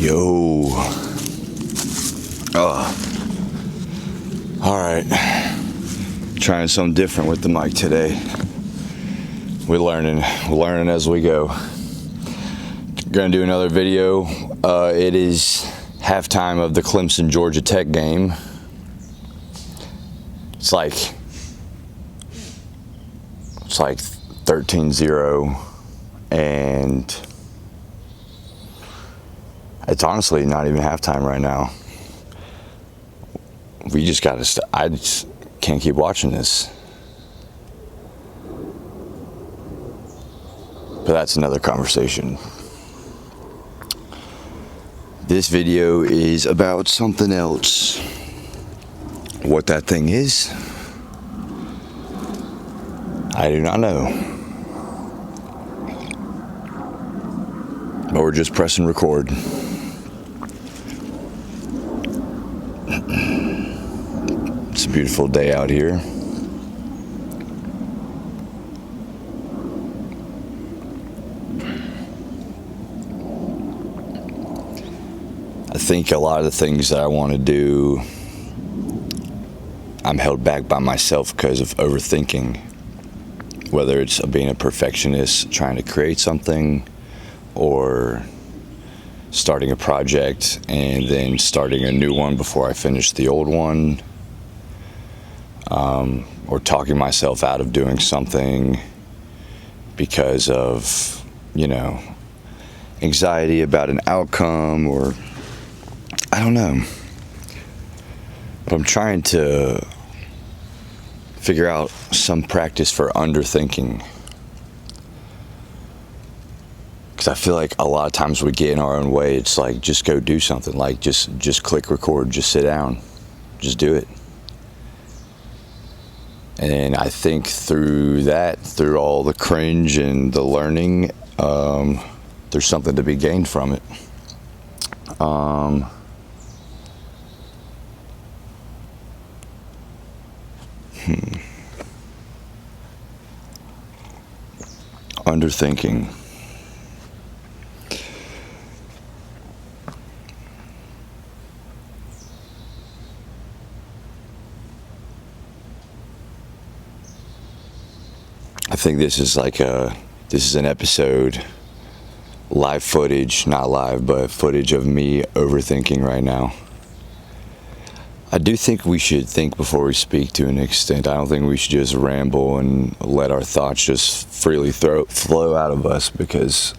Yo. Alright. Trying something different with the mic today. We're learning as we go. Gonna do another video. It is halftime of the Clemson Georgia Tech game. It's like 13-0, and it's honestly not even halftime right now. We just gotta I just can't keep watching this. But that's another conversation. This video is about something else. What that thing is, I do not know. But we're just pressing record. It's a beautiful day out here. I think a lot of the things that I want to do, I'm held back by myself because of overthinking. Whether it's being a perfectionist, trying to create something, or starting a project and then starting a new one before I finish the old one, or talking myself out of doing something because of, anxiety about an outcome, or I don't know. But I'm trying to figure out some practice for underthinking. Because I feel like a lot of times we get in our own way. It's like, just go do something. Like, just click record, just sit down, just do it. And I think through all the cringe and the learning, there's something to be gained from it. Underthinking. I think this is an episode, live footage, not live, but footage of me overthinking right now. I do think we should think before we speak to an extent. I don't think we should just ramble and let our thoughts just freely flow out of us because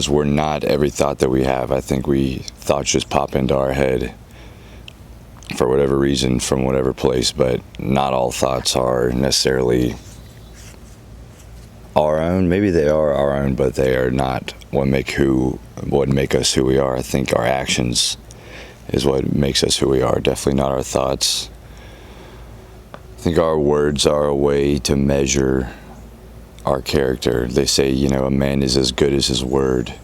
we're not every thought that we have. I think thoughts just pop into our head for whatever reason from whatever place, but not all thoughts are necessarily our own. Maybe they are our own, but they are not what make us who we are. I think our actions is what makes us who we are, definitely not our thoughts. I think our words are a way to measure our character. They say, a man is as good as his word.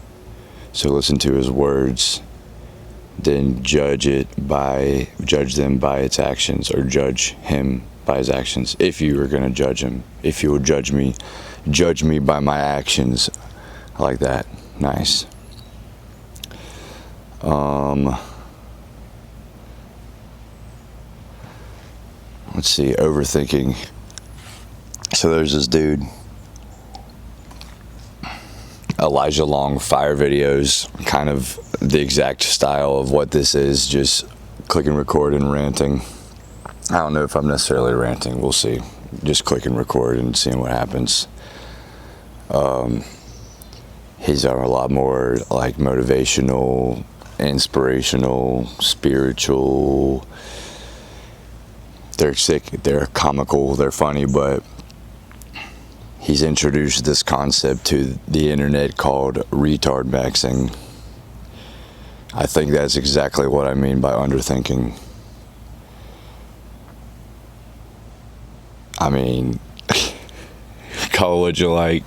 So listen to his words, then judge them by its actions, or judge him by his actions. If you are going to judge him, if you will judge me by my actions. I like that. Nice. Let's see, overthinking. So there's this dude, Elijah Long fire videos, kind of the exact style of what this is, just clicking record and ranting. I don't know if I'm necessarily ranting, we'll see. Just clicking record and seeing what happens. His are a lot more like motivational, inspirational, spiritual. They're sick, they're comical, they're funny, but he's introduced this concept to the internet called retard maxing. I think that's exactly what I mean by underthinking. I mean, call it what you like.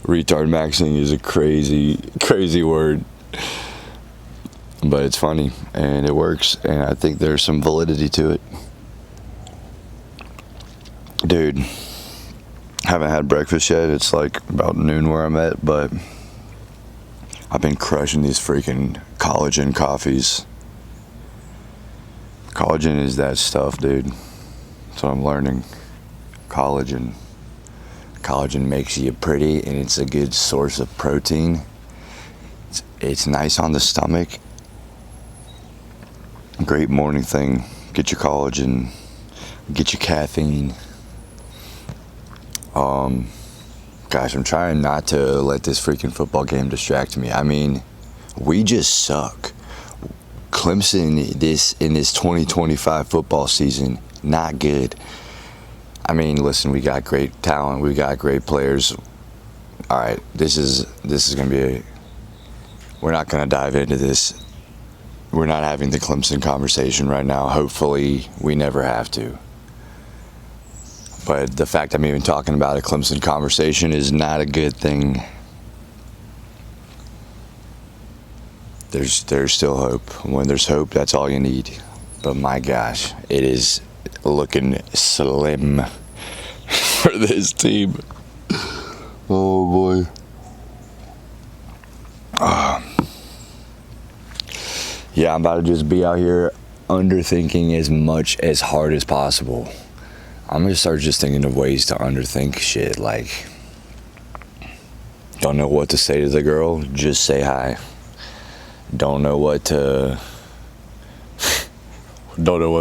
Retard maxing is a crazy word. But it's funny, and it works, and I think there's some validity to it. Dude, haven't had breakfast yet. It's like about noon where I'm at, but I've been crushing these freaking collagen coffees. Collagen is that stuff, dude. That's what I'm learning. Collagen. Collagen makes you pretty, and it's a good source of protein. It's nice on the stomach. Great morning thing. Get your collagen. Get your caffeine. Gosh, I'm trying not to let this freaking football game distract me. I mean, we just suck. Clemson, in this 2025 football season, not good. I mean, listen, we got great talent, we got great players. All right, this is gonna be we're not gonna dive into this. We're not having the Clemson conversation right now. Hopefully, we never have to. But the fact I'm even talking about a Clemson conversation is not a good thing. There's still hope. When there's hope, that's all you need. But my gosh, it is looking slim for this team. Oh boy. Yeah, I'm about to just be out here underthinking as hard as possible. I'm gonna start just thinking of ways to underthink shit. Like, don't know what to say to the girl, just say hi. Don't know what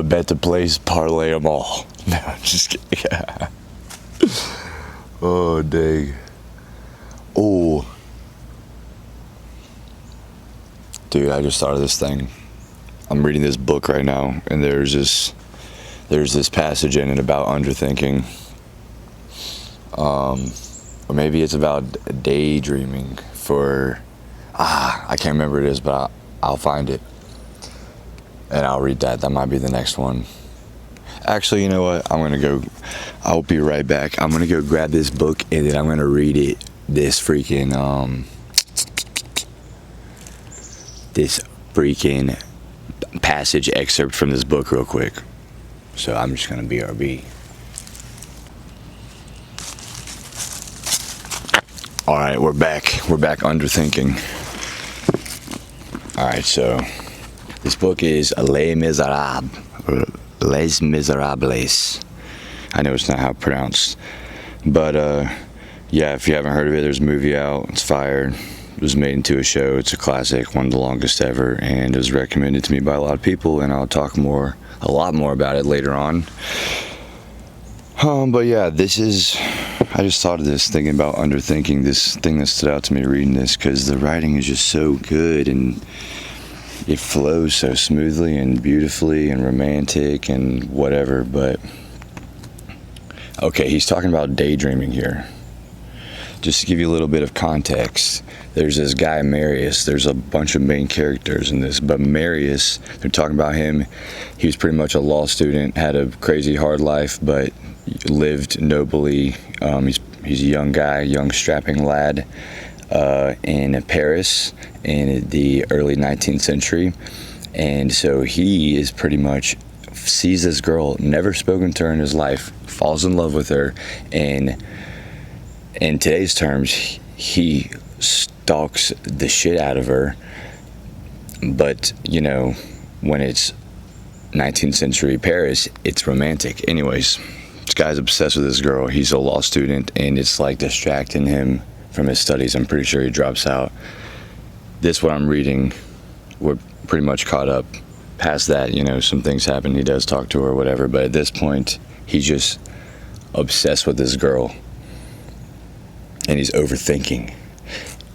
bet to place, parlay them all. No, I'm just kidding. Oh, dang. Oh. Dude, I just thought of this thing. I'm reading this book right now, and there's this passage in it about underthinking. Or maybe it's about daydreaming I can't remember what it is, but I'll find it. And I'll read that. That might be the next one. Actually, you know what? I'll be right back. I'm gonna go grab this book, and then I'm gonna read it. This freaking passage excerpt from this book real quick. So I'm just gonna BRB. All right, we're back underthinking. All right, so this book is Les Miserables. I know it's not how it's pronounced, but yeah, if you haven't heard of it, there's a movie out. It's fire. It was made into a show. It's a classic, one of the longest ever, and it was recommended to me by a lot of people, and I'll talk a lot more about it later on. But yeah, I just thought of this thinking about underthinking, this thing that stood out to me reading this, because the writing is just so good, and it flows so smoothly and beautifully and romantic and whatever. But okay, he's talking about daydreaming here. Just to give you a little bit of context, there's this guy Marius. There's a bunch of main characters in this, but Marius, they're talking about him. He was pretty much a law student, had a crazy hard life, but lived nobly. He's a young guy, young strapping lad in Paris in the early 19th century. And so he is pretty much sees this girl, never spoken to her in his life, falls in love with her, and in today's terms, he stalks the shit out of her. But, you know, when it's 19th century Paris, it's romantic. Anyways, this guy's obsessed with this girl. He's a law student, and it's like distracting him from his studies. I'm pretty sure he drops out. This, what I'm reading, we're pretty much caught up. Past that, you know, some things happen. He does talk to her or whatever, but at this point, he's just obsessed with this girl. And he's overthinking,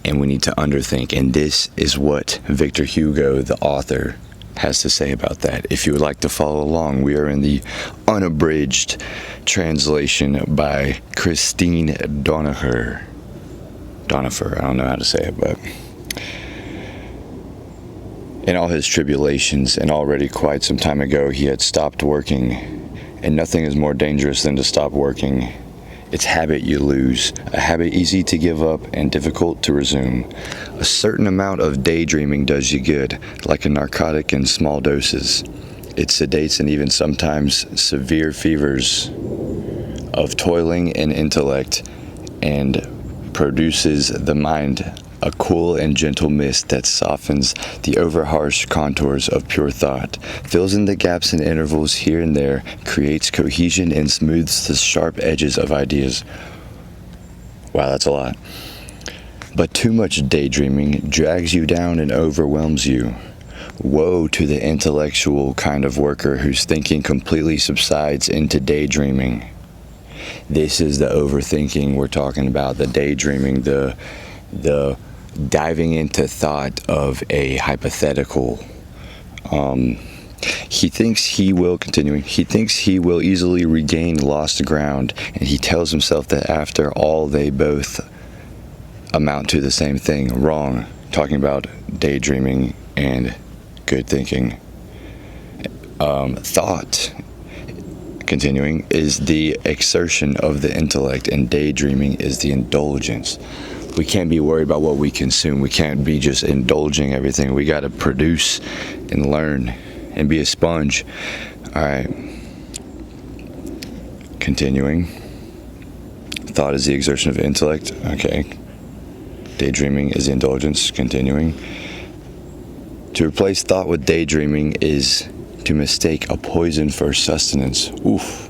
and we need to underthink. And this is what Victor Hugo, the author, has to say about that. If you would like to follow along, we are in the unabridged translation by Christine Donifer. I don't know how to say it, but in all his tribulations, and already quite some time ago, he had stopped working, and nothing is more dangerous than to stop working. It's habit you lose, a habit easy to give up and difficult to resume. A certain amount of daydreaming does you good, like a narcotic in small doses. It sedates and even sometimes severe fevers of toiling and intellect, and produces the mind a cool and gentle mist that softens the over-harsh contours of pure thought, fills in the gaps and intervals here and there, creates cohesion and smooths the sharp edges of ideas. Wow, that's a lot. But too much daydreaming drags you down and overwhelms you. Woe to the intellectual kind of worker whose thinking completely subsides into daydreaming. This is the overthinking we're talking about, the daydreaming, the diving into thought of a hypothetical. He thinks he will easily regain lost ground, and he tells himself that after all they both amount to the same thing. Wrong. Talking about daydreaming and good thinking. Thought, continuing, is the exertion of the intellect, and daydreaming is the indulgence. We can't be worried about what we consume. We can't be just indulging everything. We got to produce and learn and be a sponge. All right. Continuing. Thought is the exertion of intellect. Okay. Daydreaming is the indulgence. Continuing. To replace thought with daydreaming is to mistake a poison for sustenance. Oof.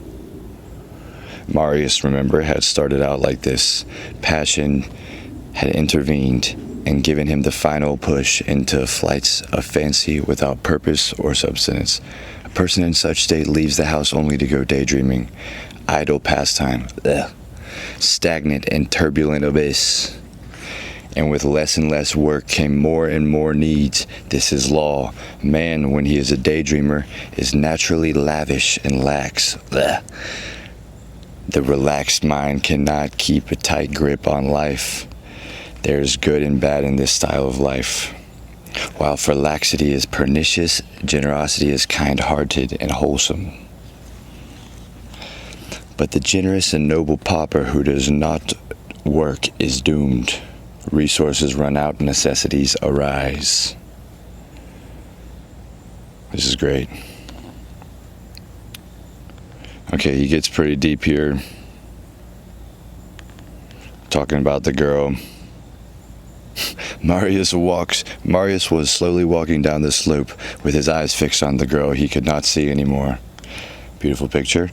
Marius, remember, had started out like this. Passion had intervened and given him the final push into flights of fancy without purpose or substance. A person in such state leaves the house only to go daydreaming. Idle pastime. Ugh. Stagnant and turbulent abyss. And with less and less work came more and more needs. This is law. Man, when he is a daydreamer, is naturally lavish and lax. Ugh. The relaxed mind cannot keep a tight grip on life. There's good and bad in this style of life. While for laxity is pernicious, generosity is kind-hearted and wholesome. But the generous and noble pauper who does not work is doomed. Resources run out, necessities arise. This is great. Okay, he gets pretty deep here. Talking about the girl. Marius was slowly walking down the slope with his eyes fixed on the girl he could not see anymore. Beautiful picture.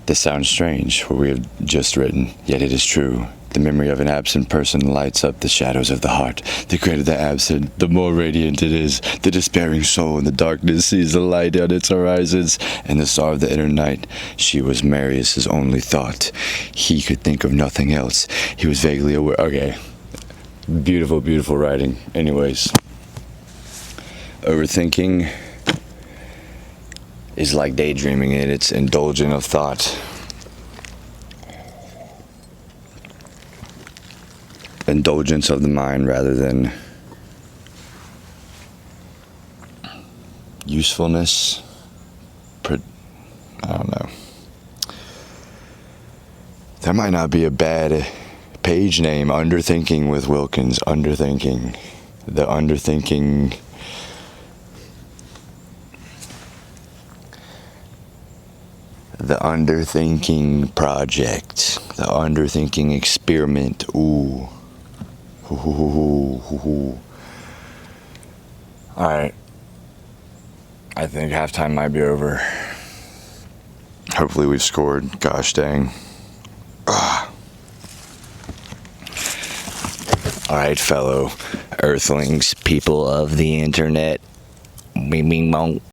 This sounds strange, what we have just written, yet it is true. The memory of an absent person lights up the shadows of the heart. The greater the absent, the more radiant it is. The despairing soul in the darkness sees the light on its horizons, and the star of the inner night. She was Marius's only thought. He could think of nothing else. He was vaguely aware. Okay. Beautiful, beautiful writing. Anyways. Overthinking is like daydreaming, and it's indulgent of thought. Indulgence of the mind rather than usefulness. I don't know. That might not be a bad page name. Underthinking with Wilkins. Underthinking. The Underthinking. The Underthinking Project. The Underthinking Experiment. Ooh. Alright. I think halftime might be over. Hopefully we've scored. Gosh dang. Alright, fellow Earthlings, people of the internet. Bing, bing, bong.